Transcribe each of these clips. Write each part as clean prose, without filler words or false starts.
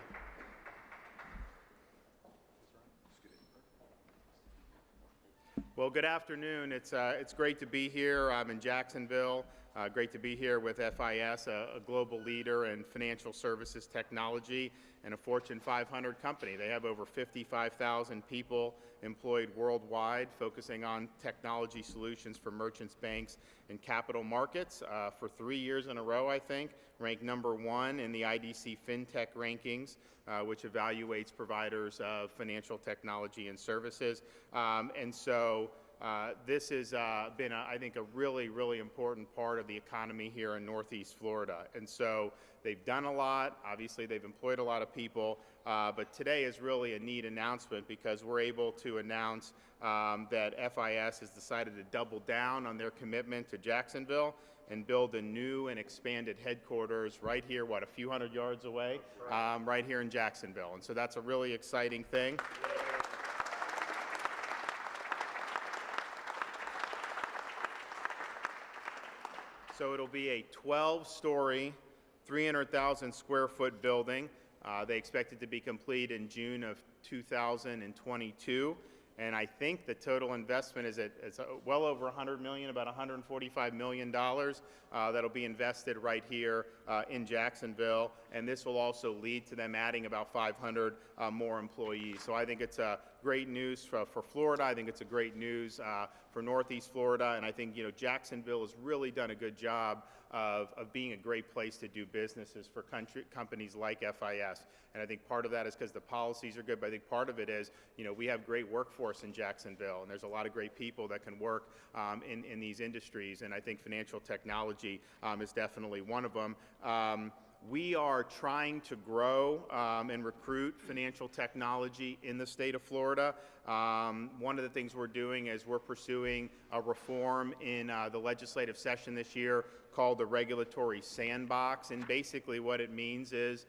Yeah. Well, good afternoon. It's great to be here. I'm in Jacksonville. Great to be here with FIS, a global leader in financial services technology and a Fortune 500 company. They have over 55,000 people employed worldwide, focusing on technology solutions for merchants, banks, and capital markets. For 3 years in a row, I think, ranked #1 in the IDC FinTech rankings, which evaluates providers of financial technology and services. This has been, I think, a really important part of the economy here in Northeast Florida. And so they've done a lot. Obviously, they've employed a lot of people. But today is really a neat announcement because we're able to announce that FIS has decided to double down on their commitment to Jacksonville and build a new and expanded headquarters right here, a few hundred yards away, right here in Jacksonville. And so that's a really exciting thing. So it'll be a 12-story, 300,000 square foot building. They expect it to be complete in June of 2022. And I think the total investment is well over $100 million, about $145 million that'll be invested right here in Jacksonville. And this will also lead to them adding about 500 more employees. So I think it's great news for Florida. I think it's a great news for Northeast Florida. And I think Jacksonville has really done a good job of being a great place to do businesses for companies like FIS. And I think part of that is because the policies are good, but I think part of it is we have great workforce in Jacksonville, and there's a lot of great people that can work in these industries, and I think financial technology is definitely one of them. We are trying to grow and recruit financial technology in the state of Florida. One of the things we're doing is we're pursuing a reform in the legislative session this year called the Regulatory Sandbox, and basically what it means is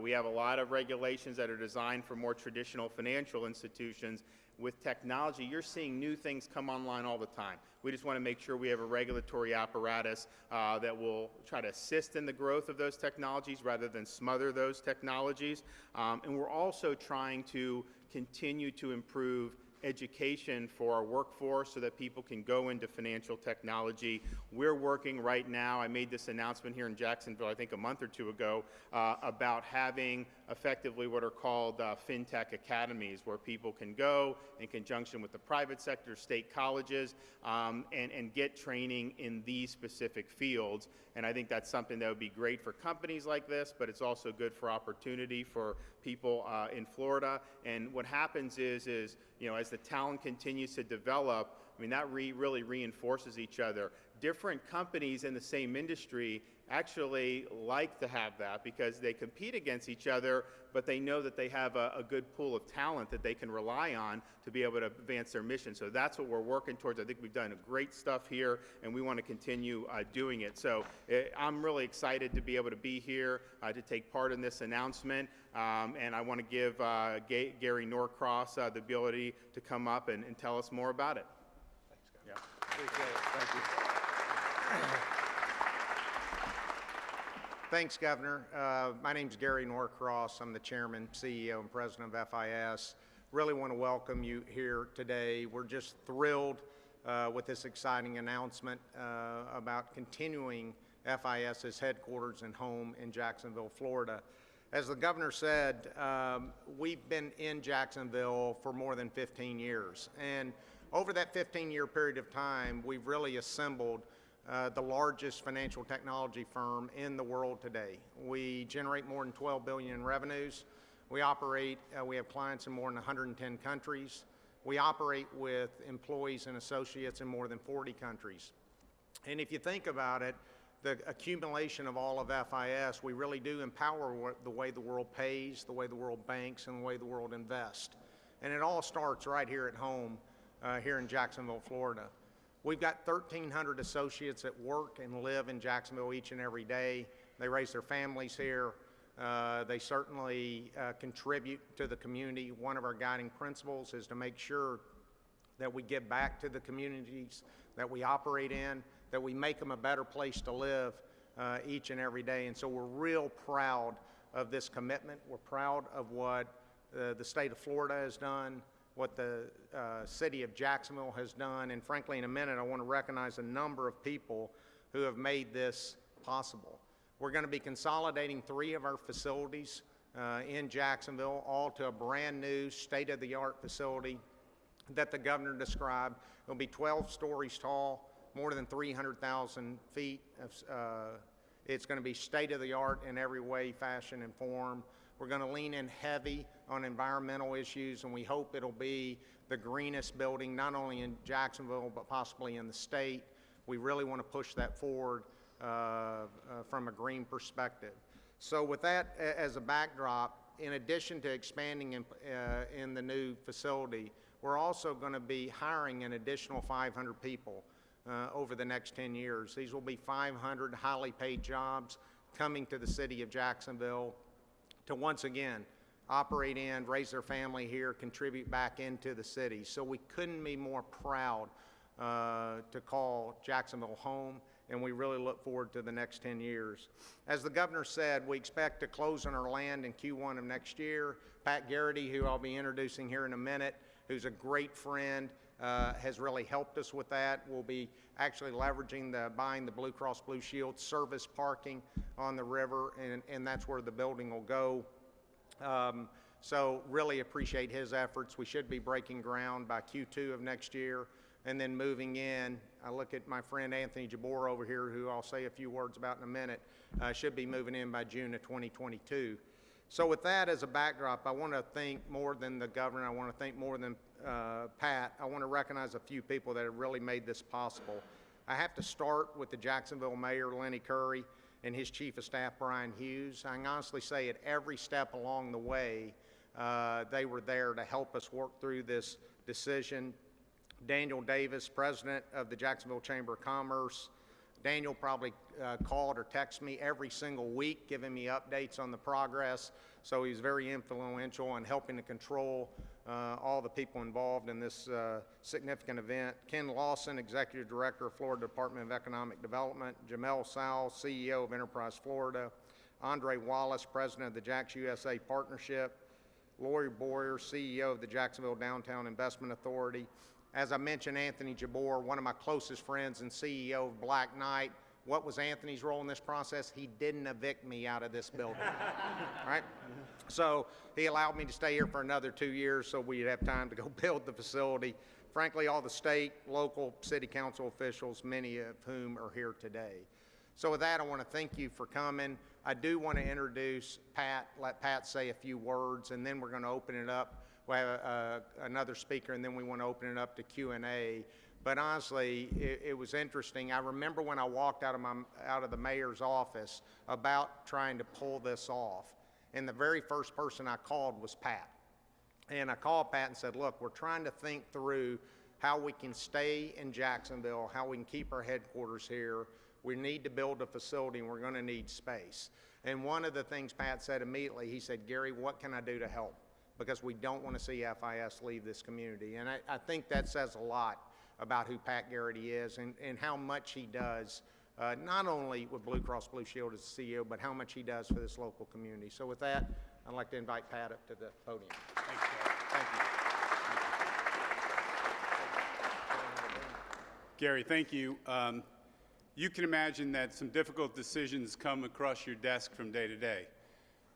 we have a lot of regulations that are designed for more traditional financial institutions. With technology, you're seeing new things come online all the time. We just want to make sure we have a regulatory apparatus that will try to assist in the growth of those technologies rather than smother those technologies. And we're also trying to continue to improve education for our workforce so that people can go into financial technology. We're working right now, I made this announcement here in Jacksonville, I think a month or two ago, about having effectively what are called FinTech academies, where people can go in conjunction with the private sector, state colleges, and get training in these specific fields. And I think that's something that would be great for companies like this, but it's also good for opportunity for people in Florida. And what happens is as the talent continues to develop, that really reinforces each other. Different companies in the same industry actually like to have that because they compete against each other, but they know that they have a good pool of talent that they can rely on to be able to advance their mission. So that's what we're working towards. I think we've done great stuff here, and we want to continue doing it. So I'm really excited to be able to be here to take part in this announcement, and I want to give Gary Norcross the ability to come up and tell us more about it. Thanks, Governor. Yeah. Appreciate it. Thank you. Thanks, Governor. My name's Gary Norcross. I'm the Chairman, CEO, and President of FIS. Really want to welcome you here today. We're just thrilled with this exciting announcement about continuing FIS's headquarters and home in Jacksonville, Florida. As the Governor said, we've been in Jacksonville for more than 15 years. And over that 15-year period of time, we've really assembled the largest financial technology firm in the world today. We generate more than $12 billion in revenues. We have clients in more than 110 countries. We operate with employees and associates in more than 40 countries. And if you think about it, the accumulation of all of FIS, we really do empower the way the world pays, the way the world banks, and the way the world invests. And it all starts right here at home, here in Jacksonville, Florida. We've got 1,300 associates that work and live in Jacksonville each and every day. They raise their families here. They certainly contribute to the community. One of our guiding principles is to make sure that we give back to the communities that we operate in, that we make them a better place to live each and every day. And so we're real proud of this commitment. We're proud of what the state of Florida has done, what the city of Jacksonville has done, and frankly, in a minute, I want to recognize a number of people who have made this possible. We're going to be consolidating 3 of our facilities in Jacksonville, all to a brand new state-of-the-art facility that the governor described. It'll be 12 stories tall, more than 300,000 feet. It's going to be state-of-the-art in every way, fashion, and form. We're going to lean in heavy on environmental issues, and we hope it'll be the greenest building, not only in Jacksonville, but possibly in the state. We really want to push that forward from a green perspective. So with that as a backdrop, in addition to expanding in the new facility, we're also going to be hiring an additional 500 people over the next 10 years. These will be 500 highly paid jobs coming to the city of Jacksonville to once again operate in, raise their family here, contribute back into the city. So we couldn't be more proud to call Jacksonville home, and we really look forward to the next 10 years. As the governor said, we expect to close on our land in Q1 of next year. Pat Garrity, who I'll be introducing here in a minute, who's a great friend, has really helped us with that. We'll be actually leveraging buying the Blue Cross Blue Shield service parking on the river, and that's where the building will go. So really appreciate his efforts. We should be breaking ground by Q2 of next year, and then moving in. I look at my friend Anthony Jabor over here, who I'll say a few words about in a minute, should be moving in by June of 2022. So with that as a backdrop, I want to thank more than the governor. I want to thank more than Pat. I want to recognize a few people that have really made this possible. I have to start with the Jacksonville Mayor, Lenny Curry, and his Chief of Staff, Brian Hughes. I can honestly say at every step along the way, they were there to help us work through this decision. Daniel Davis, President of the Jacksonville Chamber of Commerce. Daniel probably called or texted me every single week, giving me updates on the progress. So he's very influential in helping to control all the people involved in this significant event. Ken Lawson, Executive Director of Florida Department of Economic Development. Jamel Sowell, CEO of Enterprise Florida. Andre Wallace, President of the Jacks USA Partnership. Lori Boyer, CEO of the Jacksonville Downtown Investment Authority. As I mentioned, Anthony Jabor, one of my closest friends and CEO of Black Knight. What was Anthony's role in this process? He didn't evict me out of this building, right? So he allowed me to stay here for another 2 years so we'd have time to go build the facility. Frankly, all the state, local, city council officials, many of whom are here today. So with that, I want to thank you for coming. I do want to introduce Pat, let Pat say a few words, and then we're going to open it up. We'll have another speaker, and then we want to open it up to Q&A. But honestly, it was interesting. I remember when I walked out of the mayor's office about trying to pull this off, and the very first person I called was Pat. And I called Pat and said, look, we're trying to think through how we can stay in Jacksonville, how we can keep our headquarters here. We need to build a facility, and we're going to need space. And one of the things Pat said immediately, he said, Gary, what can I do to help? Because we don't want to see FIS leave this community. And I think that says a lot about who Pat Garrity is and how much he does, not only with Blue Cross Blue Shield as the CEO, but how much he does for this local community. So with that, I'd like to invite Pat up to the podium. Thanks, Gary. Thank you. Gary, thank you. You can imagine that some difficult decisions come across your desk from day to day.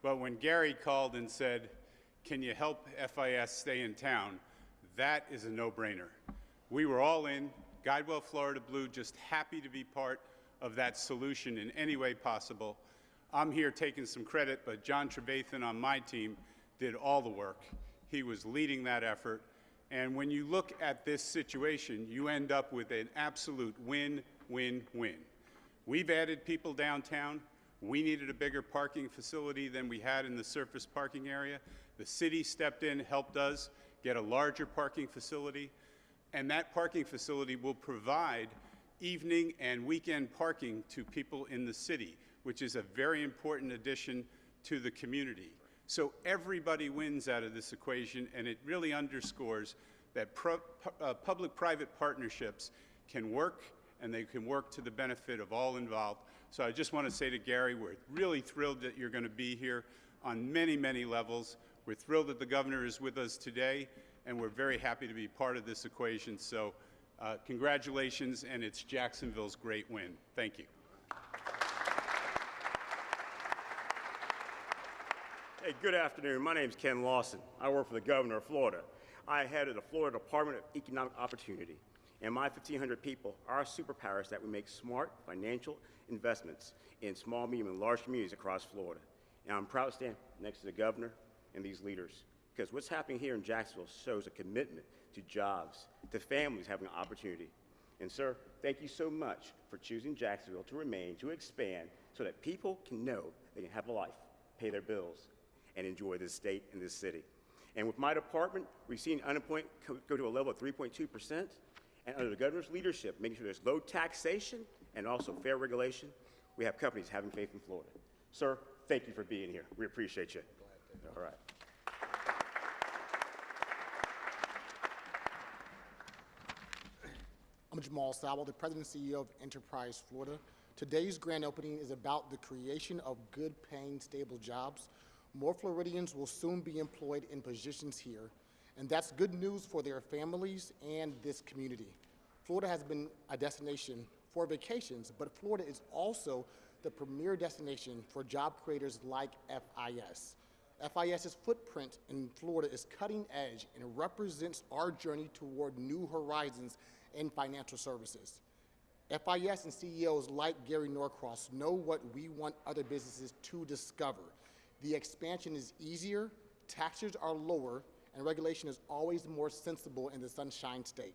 But when Gary called and said, can you help FIS stay in town? That is a no-brainer. We were all in, Guidewell Florida Blue, just happy to be part of that solution in any way possible. I'm here taking some credit, but John Trevathan on my team did all the work. He was leading that effort. And when you look at this situation, you end up with an absolute win-win-win. We've added people downtown. We needed a bigger parking facility than we had in the surface parking area. The city stepped in, helped us get a larger parking facility, and that parking facility will provide evening and weekend parking to people in the city, which is a very important addition to the community. So everybody wins out of this equation, and it really underscores that public-private partnerships can work, and they can work to the benefit of all involved. So I just want to say to Gary, we're really thrilled that you're going to be here. on many, many levels. We're thrilled that the governor is with us today, and we're very happy to be part of this equation. So congratulations, and it's Jacksonville's great win. Thank you. Hey, good afternoon. My name is Ken Lawson. I work for the governor of Florida. I head of the Florida Department of Economic Opportunity. And my 1,500 people are superpowers that we make smart financial investments in small, medium, and large communities across Florida. And I'm proud to stand next to the governor and these leaders, because what's happening here in Jacksonville shows a commitment to jobs, to families having an opportunity. And sir, thank you so much for choosing Jacksonville to remain, to expand, so that people can know they can have a life, pay their bills, and enjoy this state and this city. And with my department, we've seen unemployment go to a level of 3.2%, and under the governor's leadership, making sure there's low taxation and also fair regulation, we have companies having faith in Florida. Sir, thank you for being here. We appreciate you. All right. I'm Jamal Sowell, the President and CEO of Enterprise Florida. Today's grand opening is about the creation of good-paying, stable jobs. More Floridians will soon be employed in positions here, and that's good news for their families and this community. Florida has been a destination for vacations, but Florida is also the premier destination for job creators like FIS. FIS's footprint in Florida is cutting edge and represents our journey toward new horizons in financial services. FIS and CEOs like Gary Norcross know what we want other businesses to discover. The expansion is easier, taxes are lower, and regulation is always more sensible in the Sunshine State.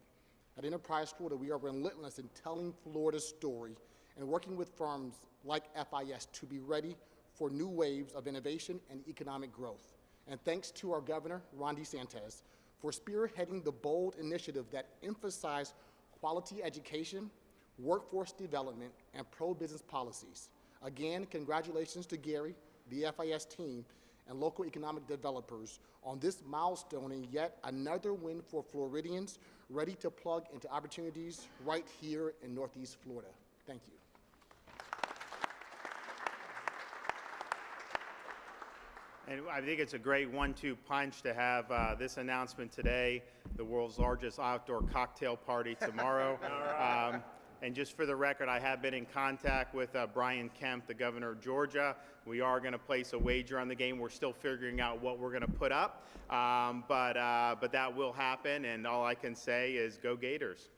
At Enterprise Florida, we are relentless in telling Florida's story and working with firms like FIS to be ready for new waves of innovation and economic growth. And thanks to our governor, Ron DeSantis, for spearheading the bold initiative that emphasized quality education, workforce development, and pro-business policies. Again, congratulations to Gary, the FIS team, and local economic developers on this milestone and yet another win for Floridians ready to plug into opportunities right here in Northeast Florida. Thank you. And I think it's a great 1-2 punch to have this announcement today, the world's largest outdoor cocktail party tomorrow. And just for the record, I have been in contact with Brian Kemp, the governor of Georgia. We are going to place a wager on the game. We're still figuring out what we're going to put up, but that will happen, and all I can say is go Gators.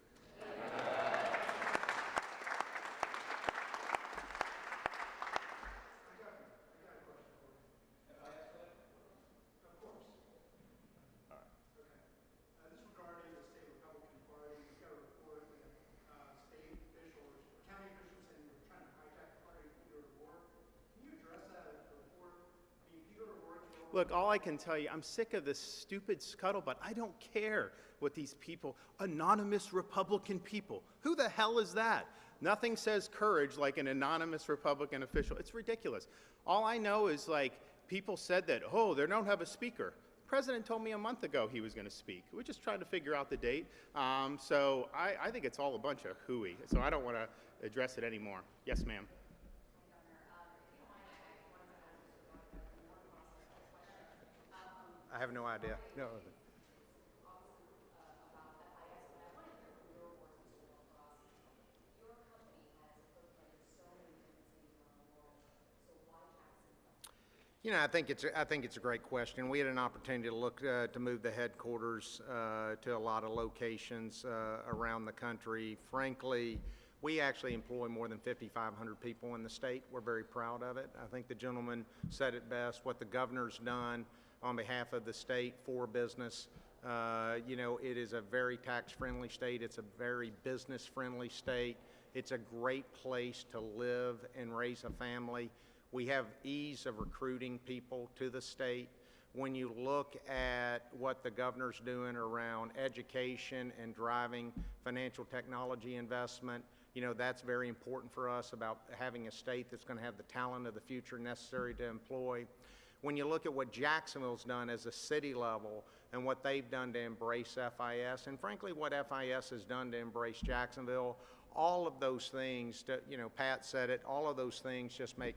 Look, all I can tell you, I'm sick of this stupid scuttlebutt. I don't care what these people, anonymous Republican people, who the hell is that? Nothing says courage like an anonymous Republican official. It's ridiculous. All I know is, like, people said that, oh, they don't have a speaker. The president told me a month ago he was going to speak. We're just trying to figure out the date. So I think it's all a bunch of hooey. So I don't want to address it anymore. Yes, ma'am. I have no idea. No. You know, I think it's a great question. We had an opportunity to look to move the headquarters to a lot of locations around the country. Frankly, we actually employ more than 5,500 people in the state. We're very proud of it. I think the gentleman said it best. What the governor's done on behalf of the state for business. You know, it is a very tax-friendly state. It's a very business-friendly state. It's a great place to live and raise a family. We have ease of recruiting people to the state. When you look at what the governor's doing around education and driving financial technology investment, you know, that's very important for us about having a state that's going to have the talent of the future necessary to employ. When you look at what Jacksonville's done as a city level and what they've done to embrace FIS, and frankly what FIS has done to embrace Jacksonville, all of those things, you know, Pat said it, all of those things just make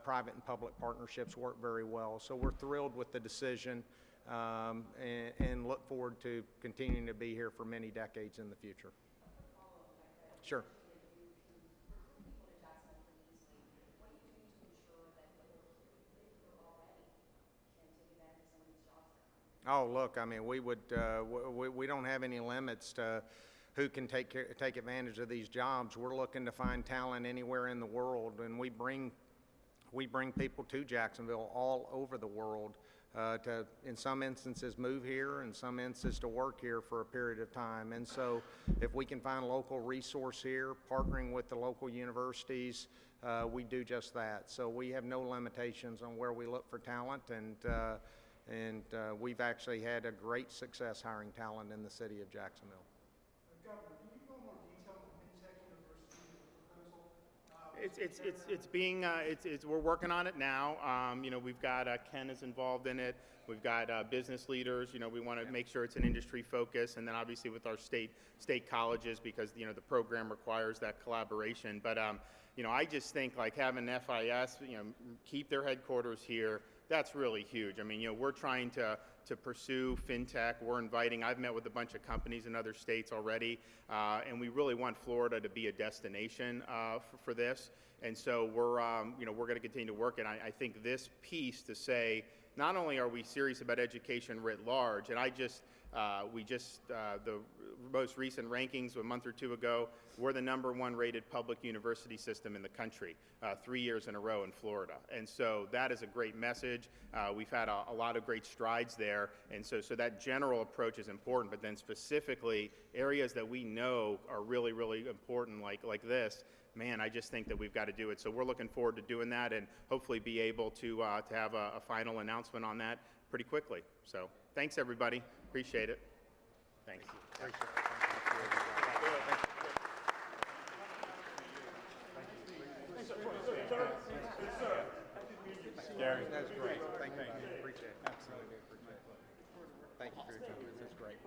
private and public partnerships work very well. So we're thrilled with the decision and look forward to continuing to be here for many decades in the future. Sure. Oh, look, I mean, we don't have any limits to who can take advantage of these jobs. We're looking to find talent anywhere in the world, and we bring people to Jacksonville all over the world to, in some instances, move here, in some instances to work here for a period of time. And so if we can find local resource here, partnering with the local universities, we do just that. So we have no limitations on where we look for talent, and we've actually had a great success hiring talent in the city of Jacksonville. Governor, can you go more detail on FinTech University, the proposal? It's being, we're working on it now. You know, we've got, Ken is involved in it. We've got business leaders. You know, we want to make sure it's an industry focus, and then obviously with our state colleges, because, you know, the program requires that collaboration. But, you know, I just think like having FIS, you know, keep their headquarters here, that's really huge. I mean, you know, we're trying to pursue FinTech. We're inviting, I've met with a bunch of companies in other states already, and we really want Florida to be a destination for this. And so we're, you know, we're going to continue to work. And I think this piece to say, not only are we serious about education writ large, and the most recent rankings a month or two ago, we're the #1 rated public university system in the country, 3 years in a row in Florida. And so that is a great message. We've had a lot of great strides there. And so that general approach is important, but then specifically areas that we know are really, really important like this, man, I just think that we've got to do it. So we're looking forward to doing that and hopefully be able to have a final announcement on that pretty quickly. So thanks, everybody. Appreciate it. Thanks. Gary. That's great. Thank you. Appreciate it. Absolutely appreciate it. Thank you for your time. That's great.